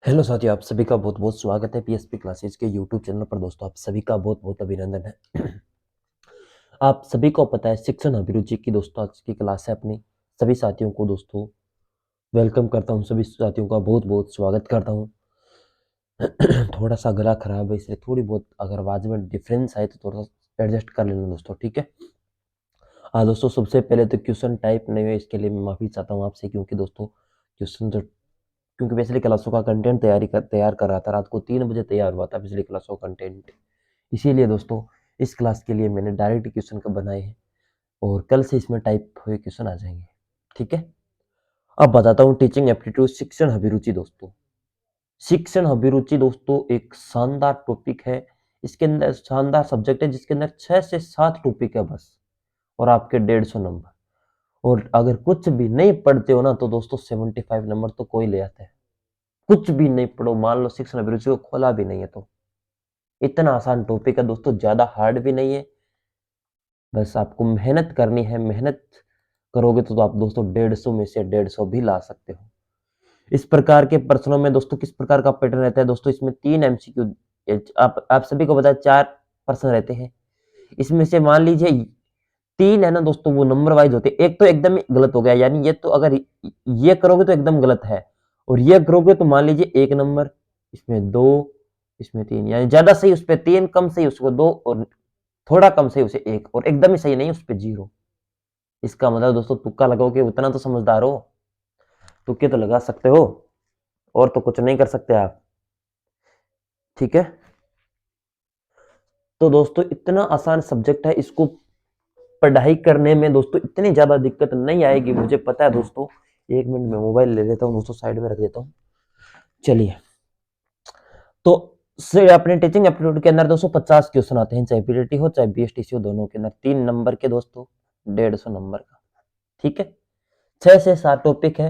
Hello साथियों, आप सभी का बहुत-बहुत स्वागत है पीएसपी क्लासेस के यूट्यूब चैनल पर। दोस्तों, आप सभी का बहुत-बहुत अभिनंदन है। आप सभी को पता है शिक्षण अभिरुचि की दोस्तों आज की क्लास है अपनी। सभी साथियों को दोस्तों वेलकम करता हूँ, सभी साथियों का बहुत-बहुत स्वागत करता हूँ। थोड़ा-सा गला खराब है इसलिए थोड़ी बहुत अगर आवाज़ में डिफरेंस आए तो थोड़ा-सा एडजस्ट कर लेना दोस्तों, ठीक है? हाँ दोस्तों, सबसे पहले तो क्वेश्चन टाइप नहीं है इसके लिए मैं माफ़ी चाहता हूँ आपसे, क्योंकि दोस्तों क्वेश्चन जो क्योंकि पिछली क्लासों का कंटेंट तैयार कर रहा था, रात को 3 बजे तैयार हुआ था पिछली क्लासों का कंटेंट। इसीलिए दोस्तों इस क्लास के लिए मैंने डायरेक्ट क्वेश्चन का बनाए हैं और कल से इसमें टाइप हुए क्वेश्चन आ जाएंगे, ठीक है? अब बताता हूँ टीचिंग एप्टीट्यूड शिक्षण अभिरुचि दोस्तों। शिक्षण अभिरुचि दोस्तों एक शानदार टॉपिक है। इसके अंदर शानदार सब्जेक्ट है जिसके अंदर 6 से 7 टॉपिक है बस, और आपके 150 नंबर। और अगर कुछ भी नहीं पढ़ते हो ना तो दोस्तों 75 नंबर तो कोई ले आता है। कुछ भी नहीं पढ़ो, मान लो शिक्षण अभिरुचि को खोला भी नहीं है तो इतना आसान टॉपिक है दोस्तों, ज्यादा हार्ड भी नहीं है। बस आपको मेहनत करनी है, मेहनत करोगे तो आप दोस्तों 150 में से 150 भी ला सकते हो। इस प्रकार के प्रश्नों में दोस्तों किस प्रकार का पैटर्न रहता है दोस्तों, इसमें 3 एमसीक्यू, आप सभी को पता है 4 प्रश्न रहते हैं। इसमें से मान लीजिए 3 है ना दोस्तों, वो नंबर वाइज होते हैं। एक तो एकदम ही गलत हो गया, यानी ये तो अगर ये करोगे तो एकदम गलत है, और ये करोगे तो मान लीजिए 1 नंबर, इसमें 2, इसमें 3, यानी ज्यादा सही उस पे 3, कम सही उसको 2, और थोड़ा कम सही उसे 1, और एकदम ही सही नहीं उस पे 0। इसका मतलब दोस्तों तुक्का लगाओगे उतना तो समझदार हो, तुक्के तो लगा सकते हो, और तो कुछ नहीं कर सकते आप, ठीक है? तो दोस्तों इतना आसान सब्जेक्ट है, इसको पढ़ाई करने में दोस्तों इतनी ज्यादा दिक्कत नहीं आएगी, मुझे पता है दोस्तों। 1 मिनट में मोबाइल ले लेता हूँ दोस्तों, साइड में रख देता हूँ। चलिए, तो से अपने टीचिंग एप्टीट्यूड के अंदर दोस्तों 50 क्वेश्चन आते हैं, चाहे पीटीटी हो चाहे बीएसटीसी हो, दोनों के अंदर 3 नंबर के दोस्तों, 150 नंबर का, ठीक है? 6 से 7 टॉपिक है।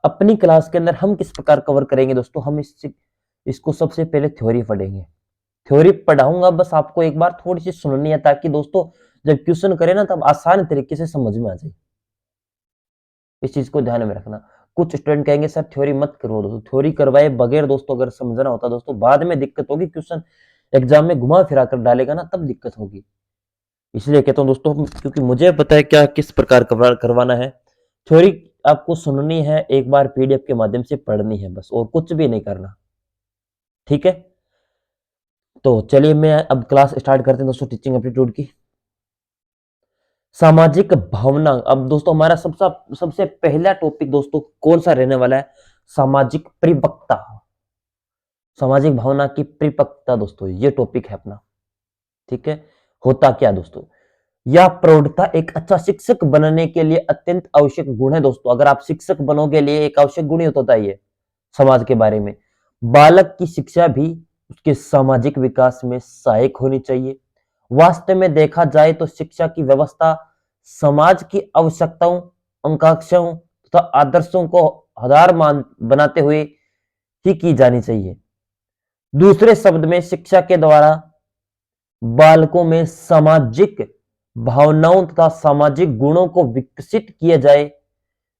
अपनी क्लास के अंदर हम किस प्रकार कवर करेंगे दोस्तों, हम इसको सबसे पहले थ्योरी पढ़ेंगे। थ्योरी पढ़ाऊंगा, बस आपको एक बार थोड़ी सी सुननी है, ताकि दोस्तों जब क्वेश्चन करें ना तब आसान तरीके से समझ में आ जाए। इस चीज को ध्यान में रखना। कुछ स्टूडेंट कहेंगे सर थ्योरी मत करो दोस्तों, थ्योरी करवाए बगैर दोस्तों अगर समझना होता दोस्तों बाद में दिक्कत होगी, क्वेश्चन एग्जाम में घुमा फिरा कर डालेगा ना तब दिक्कत होगी। इसलिए कहता हूँ दोस्तों, क्योंकि मुझे पता है क्या किस प्रकार करवाना है। थ्योरी आपको सुननी है, एक बार पीडीएफ के माध्यम से पढ़नी है बस, और कुछ भी नहीं करना, ठीक है? तो चलिए मैं अब क्लास स्टार्ट करते हैं दोस्तों टीचिंग एप्टीट्यूड की। सामाजिक भावना, अब दोस्तों हमारा सबसे सबसे पहला टॉपिक दोस्तों कौन सा रहने वाला है? सामाजिक परिपक्वता। सामाजिक भावना की परिपक्वता दोस्तों ये टॉपिक है अपना, ठीक है? होता क्या दोस्तों, यह प्रौढ़ता एक अच्छा शिक्षक बनने के लिए अत्यंत आवश्यक गुण है दोस्तों। अगर आप शिक्षक बनोगे लिए एक आवश्यक गुण ही होता है ये समाज के बारे में। बालक की शिक्षा भी उसके सामाजिक विकास में सहायक होनी चाहिए। वास्तव में देखा जाए तो शिक्षा की व्यवस्था समाज की आवश्यकताओं, आकांक्षाओं तथा आदर्शों को आधार मान बनाते हुए ही की जानी चाहिए। दूसरे शब्द में शिक्षा के द्वारा बालकों में सामाजिक भावनाओं तथा सामाजिक गुणों को विकसित किया जाए,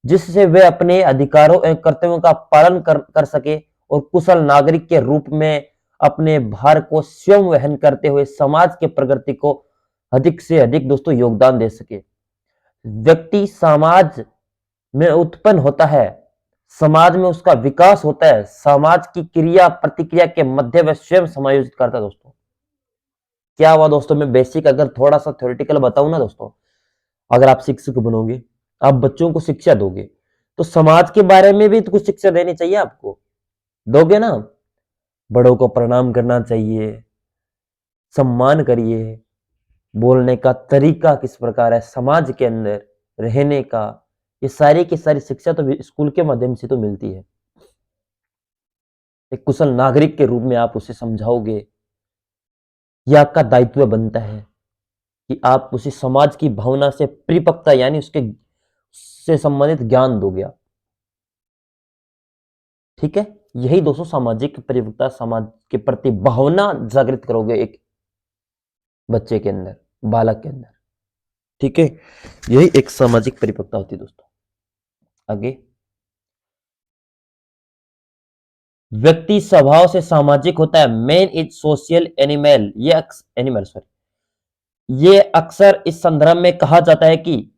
जिससे वे अपने अधिकारों एवं कर्तव्यों का पालन कर सके और कुशल नागरिक के रूप में अपने भार को स्वयं वहन करते हुए समाज के प्रगति को अधिक से अधिक दोस्तों योगदान दे सके। व्यक्ति समाज में उत्पन्न होता है, समाज में उसका विकास होता है, समाज की क्रिया प्रतिक्रिया के मध्य वह स्वयं समायोजित करता है दोस्तों। क्या हुआ दोस्तों, मैं बेसिक अगर थोड़ा सा थ्योरेटिकल बताऊं ना दोस्तों, अगर आप शिक्षक बनोगे, आप बच्चों को शिक्षा दोगे, तो समाज के बारे में भी तो कुछ शिक्षा देनी चाहिए आपको, दोगे ना? बड़ों को प्रणाम करना चाहिए, सम्मान करिए, बोलने का तरीका किस प्रकार है समाज के अंदर रहने का, ये सारी की सारी शिक्षा तो स्कूल के माध्यम से तो मिलती है। एक कुशल नागरिक के रूप में आप उसे समझाओगे, यह आपका दायित्व बनता है कि आप उसे समाज की भावना से परिपक्वता यानी उसके से संबंधित ज्ञान दोगे आप, ठीक है? यही दोस्तों सामाजिक परिपक्वता, समाज के प्रति भावना जागृत करोगे एक बच्चे के अंदर, बालक के अंदर, ठीक है? यही एक सामाजिक परिपक्वता होती है दोस्तों। आगे, व्यक्ति स्वभाव से सामाजिक होता है। मैन इज सोशल एनिमल, ये अक्सर इस संदर्भ में कहा जाता है कि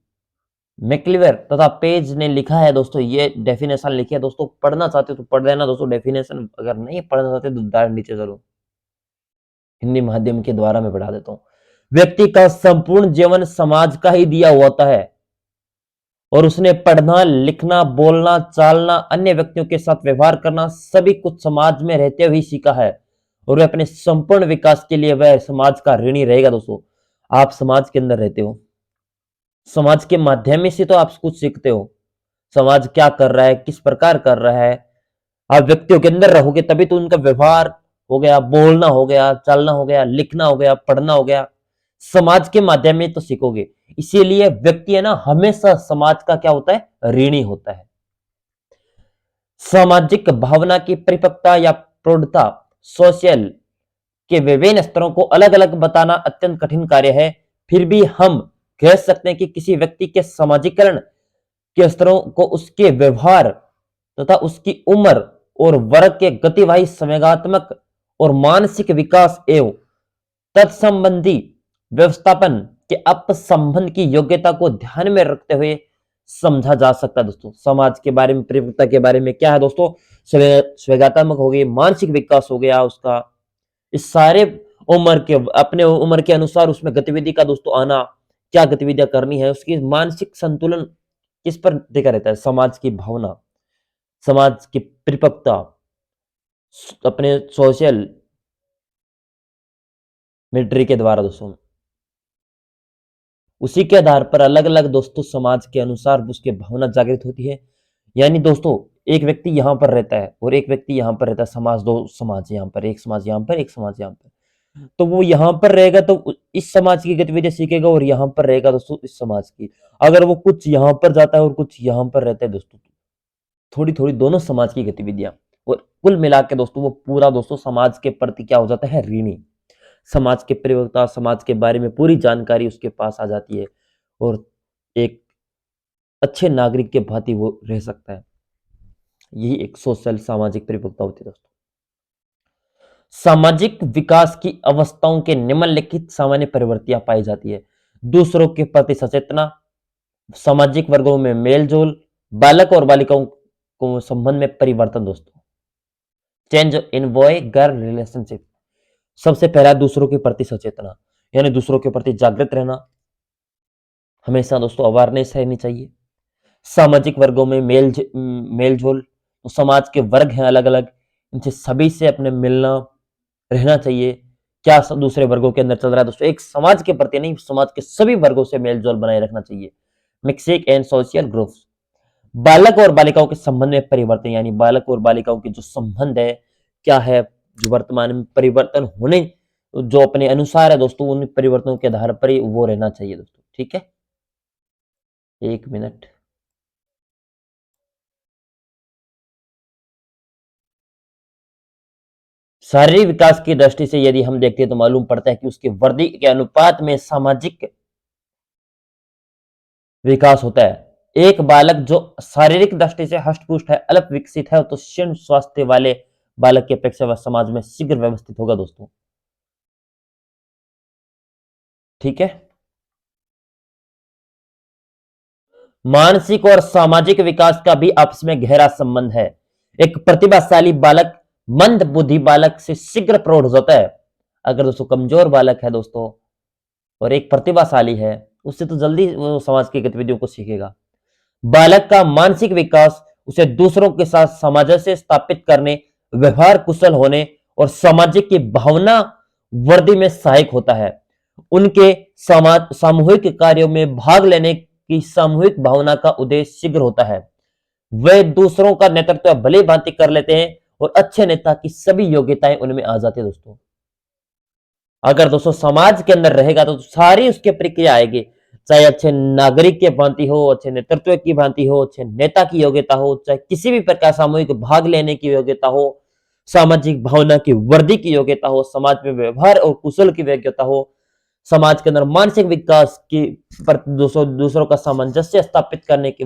मैक्लिवर तथा पेज ने लिखा है दोस्तों, ये डेफिनेशन लिखी है दोस्तों। पढ़ना चाहते हो तो पढ़ लेना दोस्तों डेफिनेशन, अगर नहीं पढ़ना चाहते तो दाढ़ नीचे जरूर, हिंदी माध्यम के द्वारा मैं पढ़ा देता हूं। व्यक्ति का संपूर्ण जीवन समाज का ही दिया हुआ होता है और उसने पढ़ना, लिखना, बोलना, चालना, अन्य व्यक्तियों के साथ व्यवहार करना सभी कुछ समाज में रहते हुए सीखा है और वह अपने संपूर्ण विकास के लिए वह समाज का ऋणी रहेगा दोस्तों। आप समाज के अंदर रहते हो, समाज के माध्यम से तो आप कुछ सीखते हो, समाज क्या कर रहा है, किस प्रकार कर रहा है। आप व्यक्तियों के अंदर रहोगे तभी तो उनका व्यवहार हो गया, बोलना हो गया, चलना हो गया, लिखना हो गया, पढ़ना हो गया, समाज के माध्यम में तो सीखोगे। इसीलिए व्यक्ति है ना हमेशा समाज का क्या होता है, ऋणी होता है। सामाजिक भावना की परिपक्वता या प्रौढ़ता सोशल के विभिन्न स्तरों को अलग अलग बताना अत्यंत कठिन कार्य है। फिर भी हम कह सकते हैं कि किसी व्यक्ति के सामाजिकरण के स्तरों को उसके व्यवहार तथा उसकी उम्र और वर्ग के गतिवाही, संवेगात्मक और मानसिक विकास एवं तत्संबंधी व्यवस्थापन के अपसंबंध की योग्यता को ध्यान में रखते हुए समझा जा सकता है दोस्तों। समाज के बारे में, परिपक्वता के बारे में क्या है दोस्तों, स्वेगात्मक हो गई, मानसिक विकास हो गया उसका, इस सारे उम्र के, अपने उम्र के अनुसार उसमें गतिविधि का दोस्तों आना, क्या गतिविधियां करनी है, उसकी मानसिक संतुलन किस पर टिका रहता है, समाज की भावना, समाज की परिपक्वता, अपने सोशल मिलिट्री के द्वारा दोस्तों, उसी के आधार पर अलग अलग दोस्तों समाज के अनुसार उसकी भावना जागृत होती है। यानी दोस्तों एक व्यक्ति यहां पर रहता है और एक व्यक्ति यहां पर रहता है, समाज, दो समाज यहां पर, एक समाज यहां पर, एक समाज यहां पर, तो वो यहां पर रहेगा तो इस समाज की गतिविधियां सीखेगा और यहां पर रहेगा दोस्तों इस समाज की। अगर वो कुछ यहां पर जाता है और कुछ यहां पर रहता है दोस्तों, थोड़ी थोड़ी दोनों समाज की गतिविधियां, और कुल मिला के दोस्तों वो पूरा दोस्तों समाज के प्रति क्या हो जाता है, ऋणी। समाज के प्रवक्ता, समाज के बारे में पूरी जानकारी उसके पास आ जाती है और एक अच्छे नागरिक के भांति वो रह सकता है। यही एक सोशल, सामाजिक परिपक्वता होती है दोस्तों। सामाजिक विकास की अवस्थाओं के निम्नलिखित सामान्य प्रवृत्तियां पाई जाती है। दूसरों के प्रति सचेतना, सामाजिक वर्गों में मेलजोल, बालक और बालिकाओं को संबंध में परिवर्तन दोस्तों। Change in boy girl relationship, सबसे पहला दूसरों के प्रति सचेतना, यानी दूसरों के प्रति जागृत रहना, हमेशा दोस्तों अवेयरनेस रहनी चाहिए। सामाजिक वर्गों में मेलझोल, तो समाज के वर्ग हैं अलग अलग, इनसे सभी से अपने मिलना रहना चाहिए। क्या दूसरे वर्गों के अंदर चल रहा है दोस्तों, एक समाज के प्रति नहीं, समाज के सभी वर्गों से मेलजोल बनाए रखना चाहिए। मिक्सिंग एंड सोशल ग्रुप्स, बालक और बालिकाओं के संबंध में परिवर्तन, यानी बालक और बालिकाओं के जो संबंध है क्या है, जो वर्तमान में परिवर्तन होने जो अपने अनुसार है दोस्तों, उन परिवर्तनों के आधार पर ही वो रहना चाहिए दोस्तों। ठीक है, एक मिनट। शारीरिक विकास की दृष्टि से यदि हम देखते हैं तो मालूम पड़ता है कि उसके वृद्धि के अनुपात में सामाजिक विकास होता है। एक बालक जो शारीरिक दृष्टि से हष्ट-पुष्ट है, अल्प विकसित है, तो क्षीण स्वास्थ्य वाले बालक की अपेक्षा वह समाज में शीघ्र व्यवस्थित होगा दोस्तों। ठीक है, मानसिक और सामाजिक विकास का भी आपस में गहरा संबंध है। एक प्रतिभाशाली बालक मंद बुद्धि बालक से शीघ्र प्रौढ़ हो जाता है। अगर दोस्तों कमजोर बालक है दोस्तों और एक प्रतिभाशाली है, उससे तो जल्दी वो समाज की गतिविधियों को सीखेगा। बालक का मानसिक विकास उसे दूसरों के साथ सामंजस्य स्थापित करने, व्यवहार कुशल होने और सामाजिक की भावना वृद्धि में सहायक होता है। उनके समाज सामूहिक कार्यों में भाग लेने की सामूहिक भावना का उद्देश्य शीघ्र होता है। वे दूसरों का नेतृत्व भली भांति कर लेते हैं और अच्छे नेता की सभी योग्यताएं उनमें आ जाती है दोस्तों। अगर दोस्तों समाज के अंदर रहेगा तो सारी उसके प्रक्रिया आएगी, चाहे अच्छे नागरिक के भांति हो, अच्छे नेतृत्व की भांति हो, अच्छे नेता की योग्यता हो, चाहे किसी भी प्रकार सामूहिक भाग लेने की योग्यता हो, सामाजिक भावना की वृद्धि की योग्यता हो, समाज में व्यवहार और कुशल की योग्यता हो, समाज के अंदर मानसिक विकास की पर दूसरों का सामंजस्य स्थापित करने की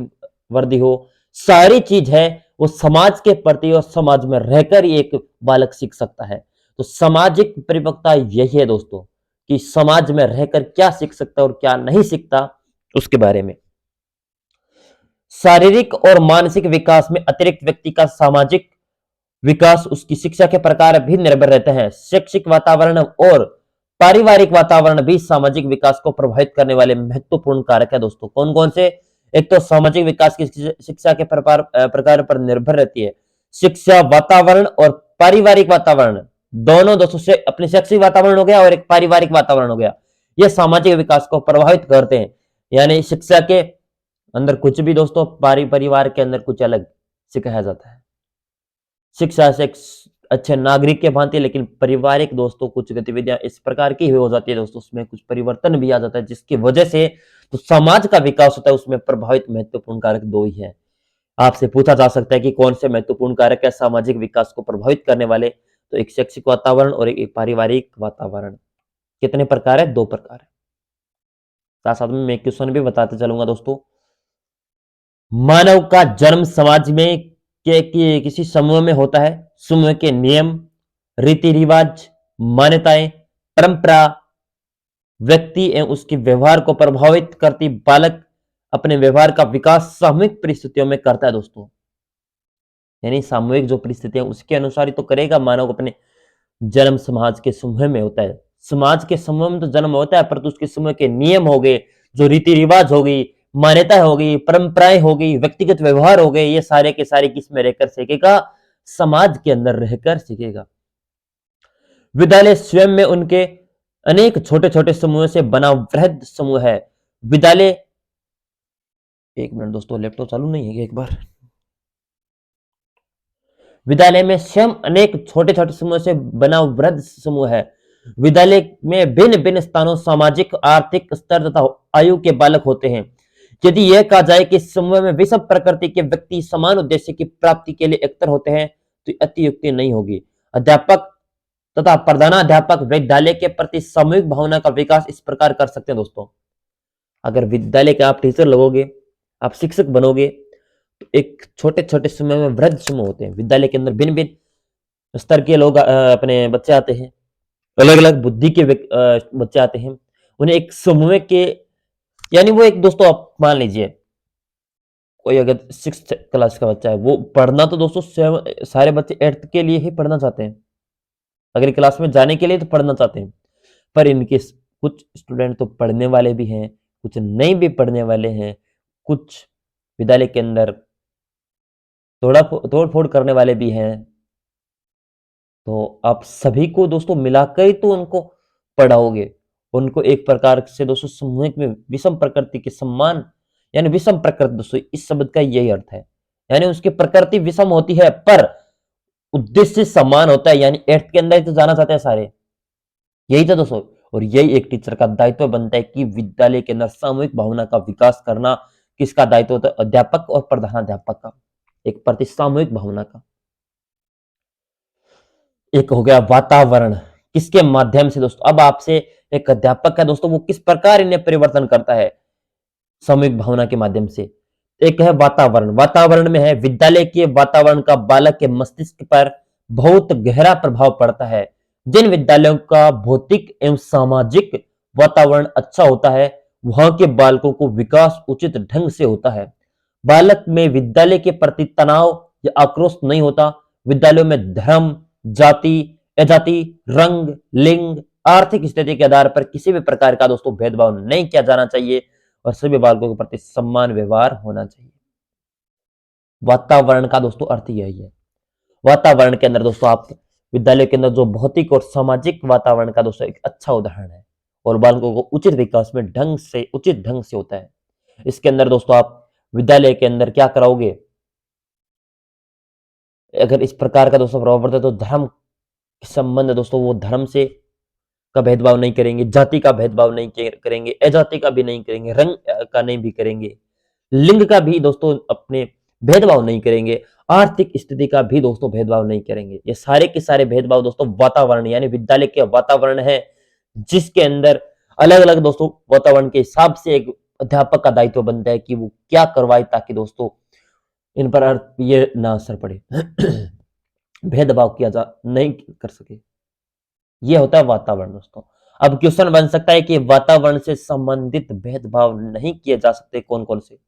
वृद्धि हो, सारी चीज है वो समाज के प्रति और समाज में रहकर ही एक बालक सीख सकता है। तो सामाजिक परिपक्वता यही है दोस्तों, कि समाज में रहकर क्या सीख सकता है और क्या नहीं सीखता, उसके बारे में। शारीरिक और मानसिक विकास में अतिरिक्त व्यक्ति का सामाजिक विकास उसकी शिक्षा के प्रकार भी निर्भर रहते हैं। शैक्षिक वातावरण और पारिवारिक वातावरण भी सामाजिक विकास को प्रभावित करने वाले महत्वपूर्ण कारक है दोस्तों। कौन कौन से? एक तो सामाजिक विकास की शिक्षा के प्रकार पर निर्भर रहती है। शिक्षा वातावरण और पारिवारिक वातावरण दोनों दोस्तों से, अपने शैक्षिक वातावरण हो गया और एक पारिवारिक वातावरण हो गया, ये सामाजिक विकास को प्रभावित करते हैं। यानी शिक्षा के अंदर कुछ भी दोस्तों, परिवार के अंदर कुछ अलग सिखाया जाता है। शिक्षा से एक अच्छे नागरिक के भांति, लेकिन पारिवारिक दोस्तों कुछ गतिविधियां इस प्रकार की हो जाती है दोस्तों, उसमें कुछ परिवर्तन भी आ जाता है, जिसकी वजह से तो समाज का विकास होता है, उसमें प्रभावित महत्वपूर्ण कारक दो ही है। आपसे पूछा जा सकता है कि कौन से महत्वपूर्ण कारक है सामाजिक विकास को प्रभावित करने वाले? तो एक शैक्षिक वातावरण और एक पारिवारिक वातावरण। कितने प्रकार है? 2 प्रकार है। साथ साथ में मैं क्वेश्चन भी बताते चलूंगा दोस्तों। मानव का जन्म समाज में किसी समूह में होता है। समूह के नियम, रीति रिवाज, मान्यताएं, परंपरा व्यक्ति एवं उसके व्यवहार को प्रभावित करती। बालक अपने व्यवहार का विकास सामूहिक परिस्थितियों में करता है दोस्तों। यानी सामूहिक जो परिस्थितियां उसके अनुसार ही तो करेगा मानव अपने जन्म। समाज के समूह में होता है, समाज के समूह में तो जन्म होता है, परंतु उसके समूह के नियम हो गए, जो रीति रिवाज हो गई, मान्यता हो गई, परंपराएं हो गई, व्यक्तिगत व्यवहार हो गए, ये सारे के सारे किस में रहकर सीखेगा? समाज के अंदर रहकर सीखेगा। विद्यालय स्वयं में उनके अनेक छोटे छोटे समूह से बना वृहद समूह है। विद्यालय, एक मिनट दोस्तों, लैपटॉप चालू नहीं है एक बार। विद्यालय में स्वयं अनेक छोटे छोटे समूह से बना वृहद समूह है। विद्यालय में भिन्न भिन्न स्थानों, सामाजिक, आर्थिक स्तर तथा आयु के बालक होते हैं। यदि यह कहा जाए कि समूह में विषम प्रकृति के व्यक्ति समान उद्देश्य की प्राप्ति के लिए एकत्र होते हैं, तो अतियुक्ति नहीं होगी। अध्यापक तथा प्रधानाध्यापक विद्यालय के प्रति सामूहिक भावना का विकास इस प्रकार कर सकते हैं दोस्तों। अगर विद्यालय के आप टीचर लगोगे, आप शिक्षक बनोगे, तो एक छोटे छोटे समूह में वृहद समूह होते हैं। विद्यालय के अंदर भिन्न भिन्न स्तर के लोग अपने बच्चे आते हैं, अलग अलग बुद्धि के बच्चे आते हैं। उन्हें एक समूह के, यानी वो एक दोस्तों, आप मान लीजिए कोई अगर 6th क्लास का बच्चा है, वो पढ़ना तो दोस्तों सारे बच्चे 8th के लिए ही पढ़ना चाहते हैं, अगली क्लास में जाने के लिए तो पढ़ना चाहते हैं। पर इनके कुछ स्टूडेंट तो पढ़ने वाले भी हैं, कुछ नहीं भी पढ़ने वाले हैं, कुछ विद्यालय के अंदर तोड़ फोड़ करने वाले भी हैं। तो आप सभी को दोस्तों मिलाकर ही तो उनको पढ़ाओगे। उनको एक प्रकार से दोस्तों समूह में विषम प्रकृति के सम्मान, यानी विषम प्रकृति दोस्तों, इस शब्द का यही अर्थ है। यानी उसकी प्रकृति विषम होती है पर उद्देश्य समान होता है। यानी 8th के अंदर ही तो जाना चाहते हैं सारे, यही था दोस्तों। और यही एक टीचर का दायित्व बनता है कि विद्यालय के अंदर सामूहिक भावना का विकास करना। किसका दायित्व होता है? अध्यापक और प्रधानाध्यापक का, एक प्रति सामूहिक भावना का। एक हो गया वातावरण, किसके माध्यम से दोस्तों? अब आपसे एक अध्यापक है दोस्तों, वो किस प्रकार इन्हें परिवर्तन करता है? सामूहिक भावना के माध्यम से। एक है वातावरण। वातावरण में है विद्यालय के वातावरण का बालक के मस्तिष्क पर बहुत गहरा प्रभाव पड़ता है। जिन विद्यालयों का भौतिक एवं सामाजिक वातावरण अच्छा होता है, वहां के बालकों को विकास उचित ढंग से होता है। बालक में विद्यालय के प्रति तनाव या आक्रोश नहीं होता। विद्यालयों में धर्म, जाति, अजाति, रंग, लिंग, आर्थिक स्थिति के आधार पर किसी भी प्रकार का दोस्तों भेदभाव नहीं किया जाना चाहिए और सभी बालकों के प्रति सम्मान व्यवहार होना चाहिए। वातावरण का दोस्तों अर्थ यही है। वातावरण के अंदर दोस्तों आप विद्यालय के अंदर जो भौतिक और सामाजिक वातावरण का दोस्तों एक अच्छा उदाहरण है और बालकों को उचित विकास में उचित ढंग से होता है। इसके अंदर दोस्तों आप विद्यालय के अंदर क्या कराओगे? अगर इस प्रकार का दोस्तों प्रभाव पड़ता है तो धर्म संबंध दोस्तों, वो धर्म से का भेदभाव नहीं करेंगे, जाति का भेदभाव नहीं करेंगे, अजाति का भी नहीं करेंगे, रंग का नहीं भी करेंगे, लिंग का भी दोस्तों अपने भेदभाव नहीं करेंगे, आर्थिक स्थिति का भी दोस्तों भेदभाव नहीं करेंगे। ये सारे के सारे भेदभाव दोस्तों वातावरण, यानी विद्यालय के वातावरण है, जिसके अंदर अलग अलग दोस्तों वातावरण के हिसाब से एक अध्यापक का दायित्व बनता है कि वो क्या करवाए, ताकि दोस्तों इन पर अर्थ ये ना असर पड़े, भेदभाव किया जा नहीं कर सके। ये होता है वातावरण दोस्तों। अब क्वेश्चन बन सकता है कि वातावरण से संबंधित भेदभाव नहीं किए जा सकते कौन कौन से?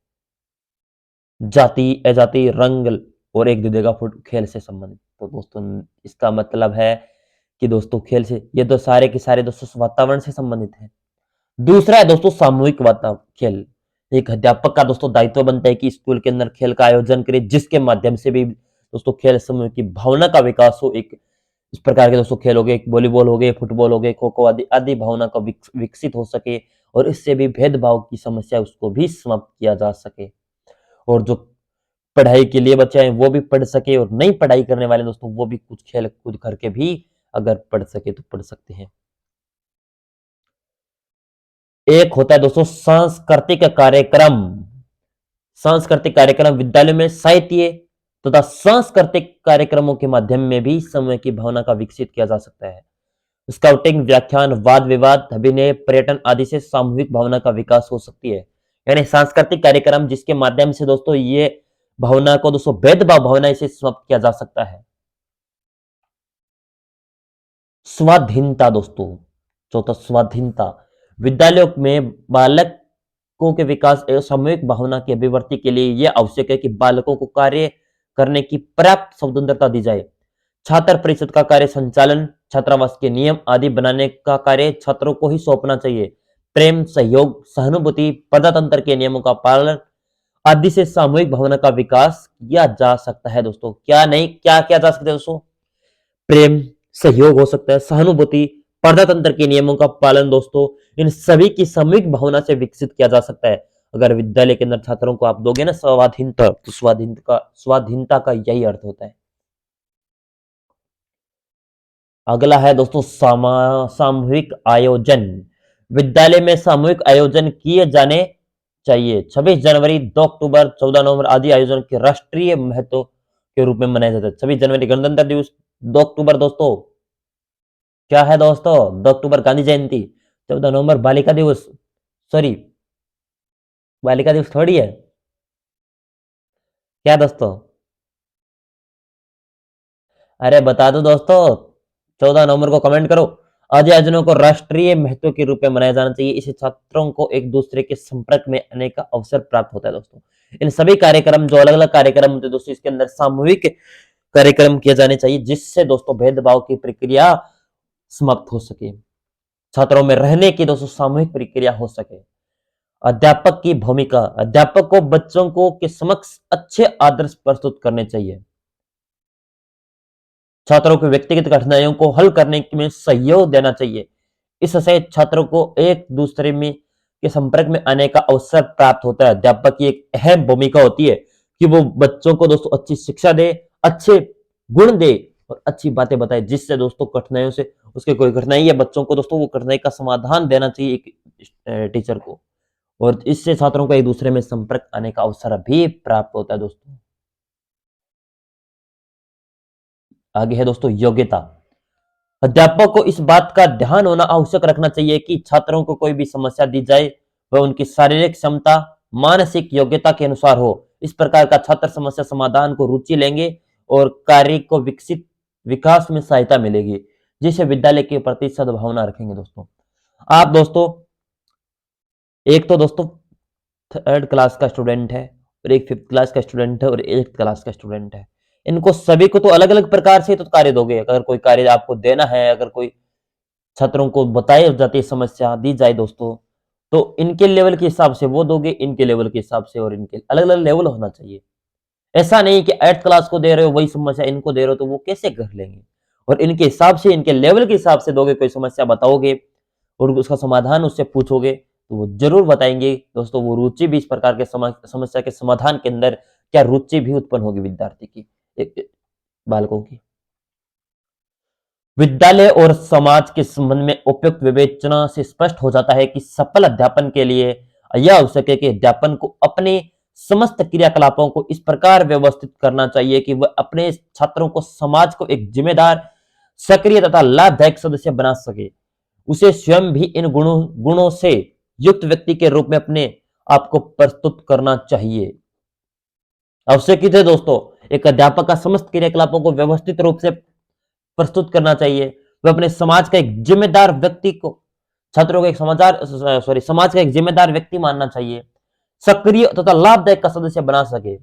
जाति, अजाति, रंग और एक दूसरे का फुट खेल से संबंधित। तो दोस्तों इसका मतलब है कि दोस्तों खेल से, ये तो सारे के सारे दोस्तों वातावरण से संबंधित है। दूसरा है दोस्तों सामूहिक वाता खेल। एक अध्यापक का दोस्तों दायित्व बनता है कि स्कूल के अंदर खेल का आयोजन करे, जिसके माध्यम से भी दोस्तों खेल समूह की भावना का विकास हो। एक इस प्रकार के दोस्तों खेल हो गए, वॉलीबॉल हो गए, फुटबॉल हो गए, खो खो आदि आदि भावना का विकसित हो सके, और इससे भी भेदभाव की समस्या उसको भी समाप्त किया जा सके। और जो पढ़ाई के लिए बच्चे हैं वो भी पढ़ सके, और नहीं पढ़ाई करने वाले दोस्तों वो भी कुछ खेल कूद करके भी अगर पढ़ सके तो पढ़ सकते हैं। एक होता है दोस्तों सांस्कृतिक कार्यक्रम। सांस्कृतिक कार्यक्रम विद्यालय में साहित्य तथा सांस्कृतिक कार्यक्रमों के माध्यम में भी समय की भावना का विकसित किया जा सकता है। स्काउटिंग, व्याख्यान, वाद विवाद, अभिनय, पर्यटन आदि से सामूहिक भावना का विकास हो सकती है। यानी सांस्कृतिक कार्यक्रम जिसके माध्यम से दोस्तों ये भावना को दोस्तों भेदभाव भावना इसे समाप्त किया जा सकता है। स्वाधीनता दोस्तों, चौथा स्वाधीनता। विद्यालयों में बालकों के विकास एवं सामूहिक भावना की अभिव्यक्ति के लिए यह आवश्यक है कि बालकों को कार्य करने की पर्याप्त स्वतंत्रता दी जाए। छात्र परिषद का कार्य संचालन, छात्रावास के नियम आदि बनाने का कार्य छात्रों को ही सौंपना चाहिए। प्रेम, सहयोग, सहानुभूति, प्रजातंत्र के नियमों का पालन आदि से सामूहिक भावना का विकास किया जा सकता है दोस्तों। क्या नहीं, क्या किया जा सकता है दोस्तों? प्रेम, सहयोग हो सकता है, सहानुभूति, प्रजातंत्र के नियमों का पालन दोस्तों, इन सभी की सामूहिक भावना से विकसित किया जा सकता है। अगर विद्यालय के अंदर छात्रों को आप दोगे ना स्वाधीनता, तो स्वाधीनता का यही अर्थ होता है। अगला है दोस्तों सामूहिक आयोजन। विद्यालय में सामूहिक आयोजन किए जाने चाहिए। 26 जनवरी, 2 अक्टूबर, 14 नवंबर आदि आयोजन के राष्ट्रीय महत्व के रूप में मनाया जाता है। 26 जनवरी गणतंत्र दिवस, 2 अक्टूबर दोस्तों क्या है दोस्तों? 2 अक्टूबर गांधी जयंती, 14 नवंबर बालिका दिवस, सॉरी बालिका दिवस थोड़ी है क्या दोस्तों? अरे बता दो दोस्तों, 14 नवंबर को कमेंट करो। आदि आयोजनों को राष्ट्रीय महत्व के रूप में मनाया जाना चाहिए। इससे छात्रों को एक दूसरे के संपर्क में आने का अवसर प्राप्त होता है दोस्तों। इन सभी कार्यक्रम जो अलग अलग कार्यक्रम होते हैं दोस्तों, इसके अंदर सामूहिक कार्यक्रम किए जाने चाहिए, जिससे दोस्तों भेदभाव की प्रक्रिया समाप्त हो सके, छात्रों में रहने की दोस्तों सामूहिक प्रक्रिया हो सके। अध्यापक की भूमिका, अध्यापक को बच्चों को के समक्ष अच्छे आदर्श प्रस्तुत करने चाहिए। छात्रों के व्यक्तिगत कठिनाइयों को हल करने में सहयोग देना चाहिए। इससे छात्रों को एक दूसरे में के संपर्क में आने का अवसर प्राप्त होता है। अध्यापक की एक अहम भूमिका होती है कि वो बच्चों को दोस्तों अच्छी शिक्षा दे, अच्छे गुण दे और अच्छी बातें बताए, जिससे दोस्तों कठिनाइयों से उसके कोई कठिनाई है बच्चों को दोस्तों वो कठिनाई का समाधान देना चाहिए एक टीचर को, और इससे छात्रों को एक दूसरे में संपर्क आने का अवसर भी प्राप्त होता है दोस्तों। आगे है दोस्तों योग्यता। अध्यापक को इस बात का ध्यान होना आवश्यक रखना चाहिए कि छात्रों को कोई भी समस्या दी जाए वह उनकी शारीरिक क्षमता, मानसिक योग्यता के अनुसार हो। इस प्रकार का छात्र समस्या समाधान को रुचि लेंगे और कार्य को विकसित विकास में सहायता मिलेगी, जिससे विद्यालय के प्रति सद्भावना रखेंगे दोस्तों। आप दोस्तों एक तो दोस्तों 3rd क्लास का स्टूडेंट है, और एक 5th क्लास का स्टूडेंट है, और 8th क्लास का स्टूडेंट है। इनको सभी को तो अलग अलग प्रकार से तो कार्य दोगे। अगर कोई कार्य आपको देना है, अगर कोई छात्रों को बताई जाती है, समस्या दी जाए दोस्तों, तो इनके लेवल के हिसाब से वो दोगे, इनके लेवल के हिसाब से, और इनके अलग अलग लेवल होना चाहिए। ऐसा नहीं कि 8th क्लास को दे रहे हो वही समस्या इनको दे रहे हो, तो वो कैसे कर लेंगे? और इनके हिसाब से, इनके लेवल के हिसाब से दोगे, कोई समस्या बताओगे और उसका समाधान उससे पूछोगे, तो वो जरूर बताएंगे दोस्तों। वो रुचि भी इस प्रकार के समस्या के समाधान के अंदर क्या रुचि भी उत्पन्न होगी विद्यार्थी की, बालकों की। विद्यालय और समाज के संबंध में उपयुक्त विवेचना से स्पष्ट हो जाता है कि सफल अध्यापन के लिए यह आवश्यक है कि अध्यापन को अपने समस्त क्रियाकलापों को इस प्रकार व्यवस्थित करना चाहिए कि वह अपने छात्रों को समाज को एक जिम्मेदार, सक्रिय तथा लाभदायक सदस्य बना सके। उसे स्वयं भी इन गुणों से युक्त व्यक्ति के रूप में अपने आप को प्रस्तुत करना चाहिए। आवश्यक है दोस्तों, एक अध्यापक का समस्त क्रियाकलापों को व्यवस्थित रूप से प्रस्तुत करना चाहिए। वह अपने समाज का एक जिम्मेदार व्यक्ति को छात्रों को एक समाज का एक जिम्मेदार व्यक्ति मानना चाहिए, सक्रिय तथा लाभदायक का सदस्य बना सके।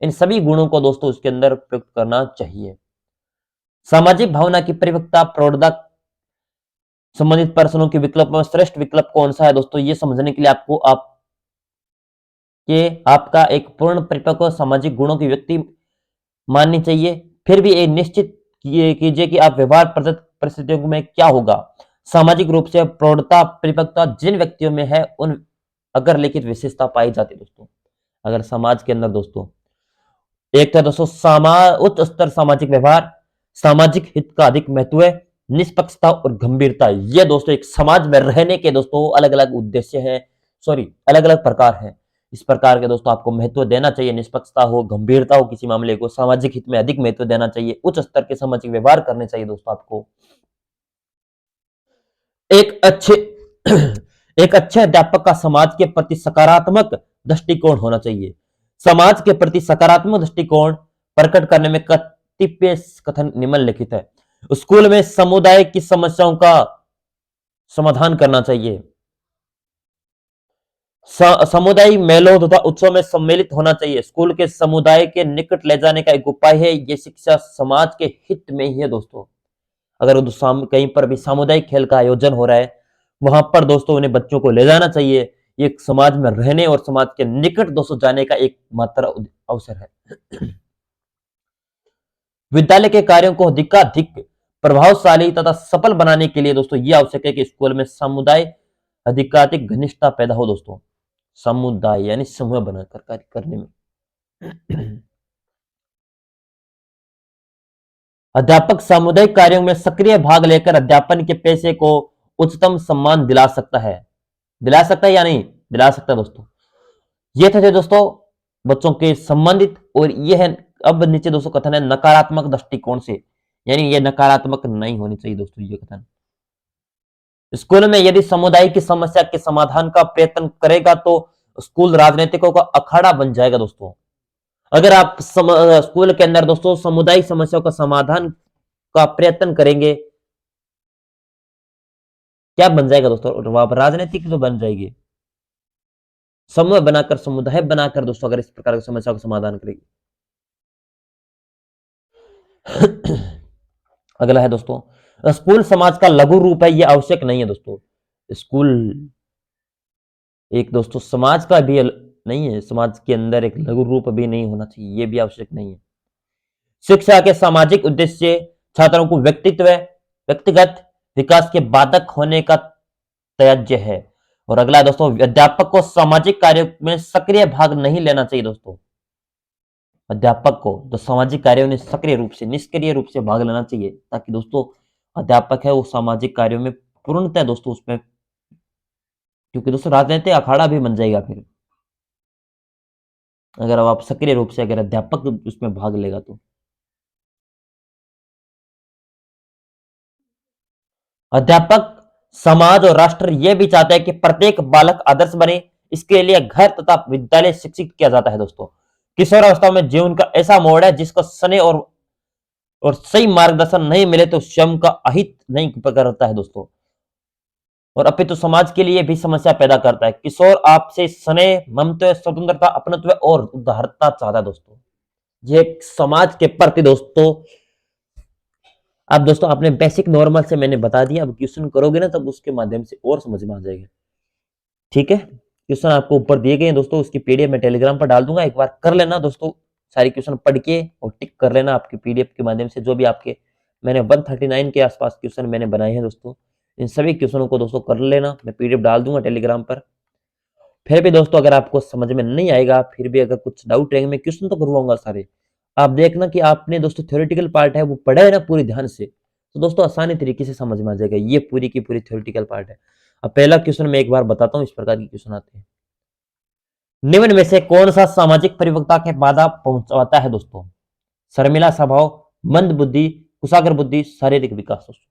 इन सभी गुणों को दोस्तों उसके अंदर प्रयुक्त करना चाहिए। सामाजिक भावना की परिपक्वता प्रौढ़ता संबंधित पर्सनों के विकल्प में श्रेष्ठ विकल्प कौन सा है दोस्तों, ये समझने के लिए आपको आपका एक पूर्ण परिपक्व सामाजिक गुणों की व्यक्ति माननी चाहिए। फिर भी ये निश्चित कीजिए कि आप व्यवहार परिस्थितियों में क्या होगा। सामाजिक रूप से प्रौढ़ता परिपक्वता जिन व्यक्तियों में है उन अगर लिखित विशेषता पाई जाती है दोस्तों, अगर समाज के अंदर दोस्तों एक था दोस्तों उच्च स्तर सामाजिक व्यवहार, सामाजिक हित का अधिक महत्व है, निष्पक्षता और गंभीरता, ये दोस्तों एक समाज में रहने के दोस्तों अलग अलग उद्देश्य हैं, अलग अलग प्रकार हैं। इस प्रकार के दोस्तों आपको महत्व देना चाहिए, निष्पक्षता हो, गंभीरता हो, किसी मामले को सामाजिक हित में अधिक महत्व देना चाहिए, उच्च स्तर के सामाजिक व्यवहार करने चाहिए दोस्तों आपको। एक अच्छे एक अच्छे अध्यापक का समाज के प्रति सकारात्मक दृष्टिकोण होना चाहिए। समाज के प्रति सकारात्मक दृष्टिकोण प्रकट करने में कतिपय कथन निम्नलिखित है। स्कूल में समुदाय की समस्याओं का समाधान करना चाहिए। समुदाय मेलों तथा उत्सव में सम्मिलित होना चाहिए। स्कूल के समुदाय के निकट ले जाने का एक उपाय है, ये शिक्षा समाज के हित में ही है दोस्तों। अगर कहीं पर भी सामुदायिक खेल का आयोजन हो रहा है, वहां पर दोस्तों उन्हें बच्चों को ले जाना चाहिए। ये समाज में रहने और समाज के निकट दोस्तों जाने का एक मात्र अवसर है। विद्यालय के कार्यों को अधिकाधिक प्रभावशाली तथा सफल बनाने के लिए दोस्तों यह आवश्यक है कि स्कूल में समुदाय अधिकाधिक घनिष्ठता पैदा हो दोस्तों। समुदाय यानी समूह बनाकर कार्य करने में अध्यापक सामुदायिक कार्यों में सक्रिय भाग लेकर अध्यापन के पेशे को उच्चतम सम्मान दिला सकता है। दिला सकता है या नहीं दिला सकता दोस्तों। ये थे दोस्तों बच्चों के संबंधित, और यह है अब नीचे दोस्तों कथन है नकारात्मक दृष्टिकोण से, यानी ये नकारात्मक नहीं होनी चाहिए दोस्तों ये कथन। स्कूल में यदि समुदाय की समस्या के समाधान का प्रयत्न करेगा तो स्कूल राजनीतिकों का अखाड़ा बन जाएगा दोस्तों। अगर आप स्कूल के अंदर दोस्तों सामुदायिक समस्याओं का समाधान का प्रयत्न करेंगे, क्या बन जाएगा दोस्तों, वहां पर राजनीतिक तो बन जाएगी। समूह बनाकर समुदाय बनाकर दोस्तों अगर इस प्रकार की समस्या का समाधान करेगी। अगला है दोस्तों स्कूल समाज का लघु रूप है, यह आवश्यक नहीं है दोस्तों। स्कूल एक दोस्तों समाज का भी नहीं है, समाज के अंदर एक लघु रूप भी नहीं होना चाहिए, यह भी आवश्यक नहीं है। शिक्षा के सामाजिक उद्देश्य छात्रों को व्यक्तिगत विकास के बाधक होने का त्याज्य है। और अगला है दोस्तों अध्यापक को सामाजिक कार्य में सक्रिय भाग नहीं लेना चाहिए दोस्तों। अध्यापक को जो सामाजिक कार्यों में सक्रिय रूप से निष्क्रिय रूप से भाग लेना चाहिए, ताकि दोस्तों अध्यापक है वो सामाजिक कार्यों में पूर्णतः दोस्तों उसमें, क्योंकि दोस्तों राजनीतिक अखाड़ा भी बन जाएगा फिर अगर आप सक्रिय रूप से अगर अध्यापक उसमें भाग लेगा तो। अध्यापक समाज और राष्ट्र यह भी चाहते हैं कि प्रत्येक बालक आदर्श बने, इसके लिए घर तथा विद्यालय शिक्षित किया जाता है दोस्तों। किशोरावस्था में जीवन का ऐसा मोड़ है जिसको स्नेह और सही मार्गदर्शन नहीं मिले तो स्वयं का अहित नहीं करता है दोस्तों, और अपितु समाज के लिए भी समस्या पैदा करता है। किशोर आपसे स्नेह, ममता, स्वतंत्रता, अपनत्व और उदारता चाहता है दोस्तों। ये समाज के प्रति दोस्तों अब दोस्तों आपने बेसिक नॉर्मल से मैंने बता दिया, अब क्वेश्चन करोगे ना तब उसके माध्यम से और समझ में आ जाएगा। ठीक है, क्वेश्चन आपको ऊपर दिए गए हैं दोस्तों, उसकी पीडीएफ मैं टेलीग्राम पर डाल दूंगा, एक बार कर लेना दोस्तों, सारी क्वेश्चन पढ़ के और टिक कर लेना आपकी पीडीएफ के माध्यम से। जो भी आपके मैंने 139 के आसपास क्वेश्चन मैंने बनाए हैं दोस्तों, इन सभी क्वेश्चनों को दोस्तों कर लेना, मैं पीडीएफ डाल दूंगा टेलीग्राम पर। फिर भी दोस्तों अगर आपको समझ में नहीं आएगा, फिर भी अगर कुछ डाउट रहेंगे, मैं क्वेश्चन तो करवाऊंगा सारे, आप देखना कि आपने दोस्तों थ्योरेटिकल पार्ट है वो पढ़ा है ना पूरी ध्यान से, तो दोस्तों आसानी तरीके से समझ में आ जाएगा। ये पूरी की पूरी थ्योरेटिकल पार्ट है। अब पहला क्वेश्चन मैं एक बार बताता हूँ, इस प्रकार के क्वेश्चन आते हैं। निम्न में से कौन सा सामाजिक परिपक्वता के बाधा पहुंचाता है दोस्तों? शर्मिला स्वभाव, मंद बुद्धि, कुशाग्र बुद्धि, शारीरिक विकास दोस्तों।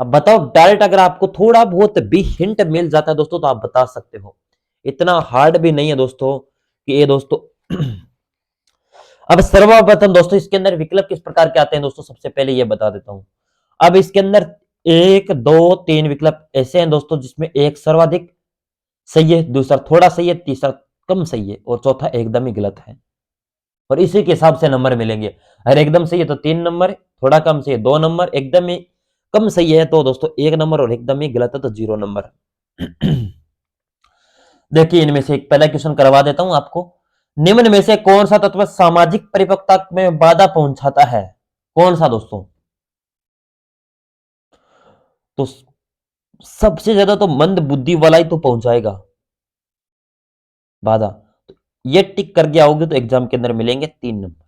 अब बताओ डायरेक्ट, अगर आपको थोड़ा बहुत भी हिंट मिल जाता है दोस्तों तो आप बता सकते हो, इतना हार्ड भी नहीं है दोस्तों कि ये दोस्तों अब सर्वप्रथम दोस्तों इसके अंदर विकल्प किस प्रकार के आते हैं दोस्तों, सबसे पहले ये बता देता हूं। अब इसके अंदर 1, 2, 3 विकल्प ऐसे हैं दोस्तों जिसमें एक सर्वाधिक सही है, दूसरा थोड़ा सही है, तीसरा कम सही है और चौथा एकदम ही गलत है। और इसी के हिसाब से नंबर मिलेंगे। अगर एकदम सही है तो 3 नंबर, थोड़ा कम सही है 2 नंबर, एकदम ही कम सही है तो दोस्तों 1 नंबर और एकदम ही गलत है तो 0 नंबर। देखिए इनमें से एक पहला क्वेश्चन करवा देता हूं आपको। निम्न में से कौन सा तत्व सामाजिक परिपक्वता में बाधा पहुंचाता है? कौन सा दोस्तों? तो सबसे ज्यादा तो मंद बुद्धि वाला ही तो पहुंचाएगा बाधा। तो ये टिक कर गया होगे तो एग्जाम के अंदर मिलेंगे 3 नंबर।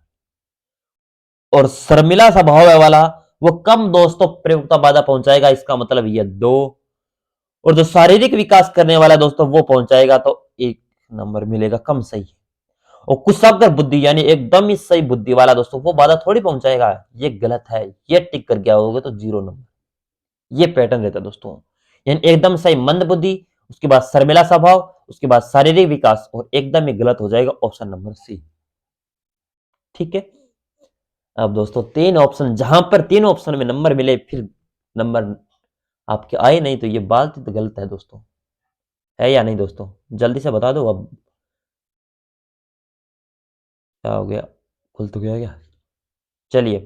और शर्मिला स्वभाव है वाला वो कम दोस्तों प्रयोक्ता बाधा पहुंचाएगा, इसका मतलब ये 2। और जो शारीरिक विकास करने वाला दोस्तों वो पहुंचाएगा तो 1 नंबर मिलेगा, कम सही। और कुशाग्र बुद्धि यानी एकदम ही सही बुद्धि वाला दोस्तों वो बाधा थोड़ी पहुंचाएगा, ये गलत है, ये टिक कर गया होगा तो 0 नंबर। ये पैटर्न रहता है दोस्तों। यानी एकदम सही मंद बुद्धि, उसके बाद शर्मिला स्वभाव, उसके बाद शारीरिक विकास और एकदम ही गलत हो जाएगा ऑप्शन नंबर सी। ठीक है। अब दोस्तों 3 ऑप्शन, जहां पर 3 ऑप्शन में नंबर मिले फिर नंबर आपके आए नहीं तो ये बात तो गलत है दोस्तों। है या नहीं दोस्तों? जल्दी से बता दो अब। क्या हो गया? खुल तो गया क्या? चलिए